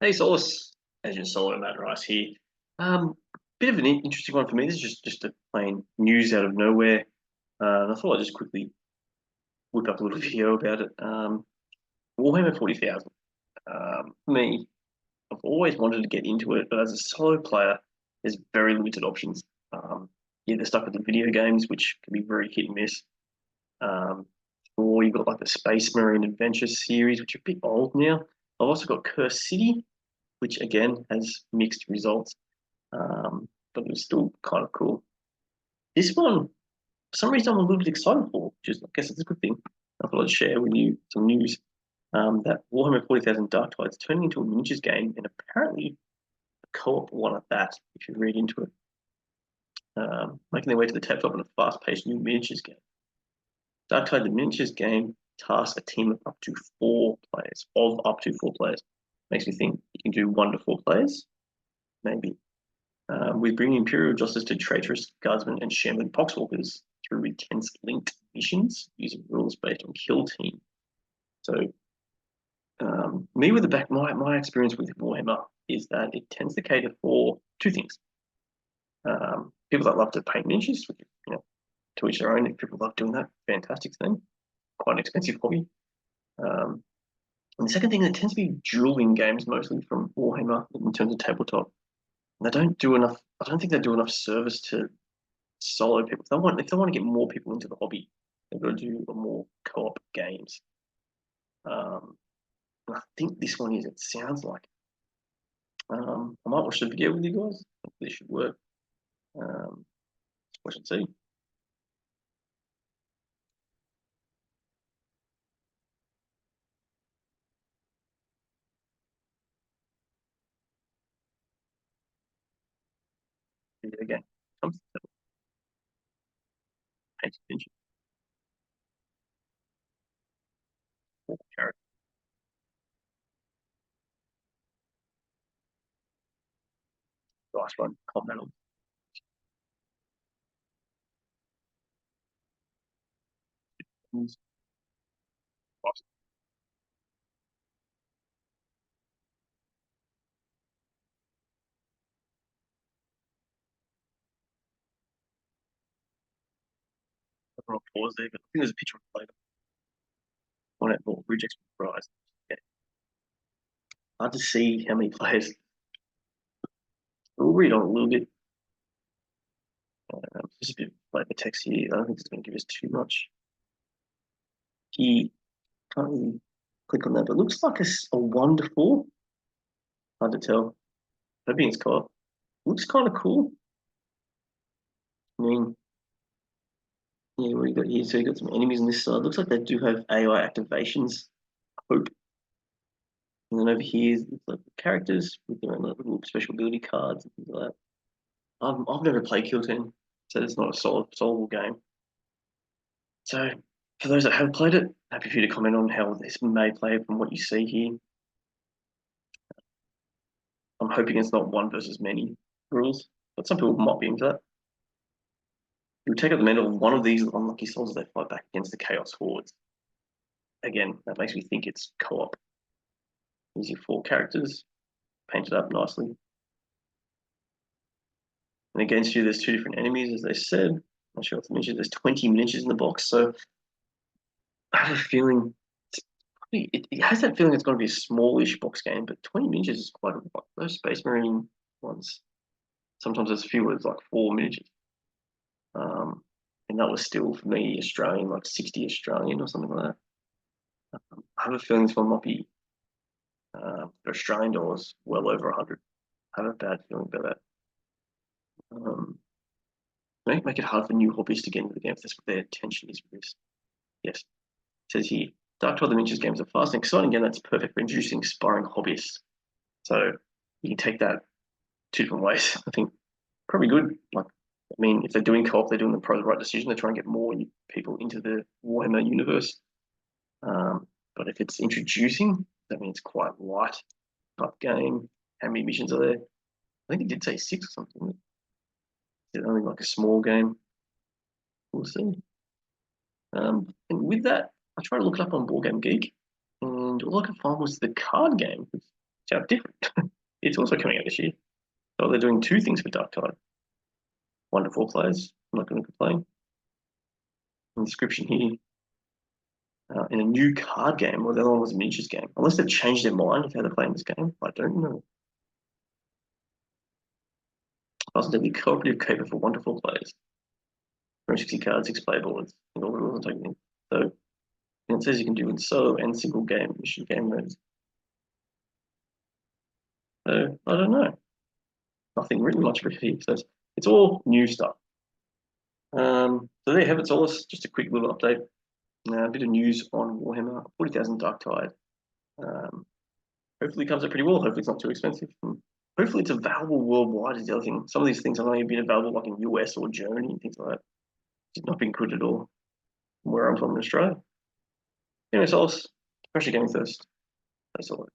Hey, Soloists, Agent Solo, Matt Rice here. Bit of an interesting one for me. This is just a plain news out of nowhere. And I thought I'd just quickly whip up a little video about it. Warhammer 40,000. For me, I've always wanted to get into it, but as a solo player, there's very limited options. Yeah, they're stuck with the video games, which can be very hit and miss. Um, or you've got like the Space Marine Adventure series, which are a bit old now. I've also got Curse City, which again has mixed results. But it was still kind of cool. This one, for some reason, I'm a little bit excited for, which is, I guess it's a good thing. I thought I'd share with you some news that Warhammer 40,000 Darktide is turning into a miniatures game, and apparently a co-op one at that, if you read into it. Making their way to the tabletop in a fast-paced new miniatures game. Darktide, the miniatures game, tasks a team of up to four players, Makes me think you can do 1 to 4 players, maybe. With bringing Imperial Justice to traitorous guardsmen and shambling poxwalkers through intense linked missions using rules based on kill team. So, me with the back, my experience with Warhammer is that it tends to cater for two things. People that love to paint miniatures, which, to each their own. If people love doing that, fantastic thing. Quite an expensive hobby. And the second thing, that tends to be dueling games mostly from Warhammer in terms of tabletop. And they don't do enough. I don't think they do enough service to solo people. If they want to get more people into the hobby, they've got to do more co-op games. And I think this one is. It sounds like. I might watch the video with you guys. I think this should work. Watch and see. Video game. Pay attention. Character. Dice one. Combat. I'll pause there, but I think there's a picture of a later. On it, more rejects prize. Yeah. Hard to see how many players. We'll read on a little bit. Just a bit of flavor text here. I don't think it's going to give us too much. He can't really click on that, but it looks like a wonderful. Hard to tell. Hoping it's co-op. Looks kind of cool. I mean, yeah, what you got here? So you got some enemies on this side. Looks like they do have AI activations. I hope. And then over here, it's like the characters with their own little special ability cards and things like that. I've never played Kill Team, so it's not a solvable game. So for those that have played it, happy for you to comment on how this may play from what you see here. I'm hoping it's not one versus many rules, but some people might be into that. You take out the mantle of one of these unlucky souls as they fight back against the Chaos Hordes. Again, that makes me think it's co-op. Here's your four characters, painted up nicely. And against you, there's two different enemies, as they said. I'm not sure if I mentioned there's 20 miniatures in the box, so I have a feeling it has that feeling it's going to be a smallish box game, but 20 miniatures is quite a lot. Those Space Marine ones, sometimes as few as like 4 miniatures. And that was still for me Australian, like 60 Australian or something like that. I have a feeling this one might be for Australian dollars well over 100. I have a bad feeling about that. Make it hard for new hobbyists to get into the game if that's what their attention is for this. Yes. It says here, Dark Tide Miniatures games are fast and exciting again. That's perfect for introducing aspiring hobbyists. So you can take that two different ways. I think probably good. Like, I mean, if they're doing co-op, they're doing the right decision. They're trying to get more people into the Warhammer universe. But if it's introducing, that means quite light type game. How many missions are there? I think it did say 6 or something. Is it only like a small game? We'll see. And with that, I tried to look it up on Board Game Geek, and all I could find was the card game. sounds different. It's also coming out this year. So they're doing two things for Darktide. 1 to 4 players. I'm not going to complain. Inscription here. In a new card game, or the other one was a miniatures game. Unless they've changed their mind of how they're playing this game, I don't know. Positively cooperative caper for 1 to 4 players. 360 cards, 6 playboards, and all the rules and taking. So and it says you can do in solo and single game mission game modes. So I don't know. Nothing written much for here. So it's all new stuff. So there you have it, Solace. Just a quick little update. A bit of news on Warhammer 40,000 Darktide. Hopefully it comes out pretty well. Hopefully it's not too expensive. And hopefully it's available worldwide is the other thing. Some of these things are only been available like in US or Germany and things like that. It's not been good at all from where I'm from in Australia. Anyway, Solace, especially gaming first. That's all.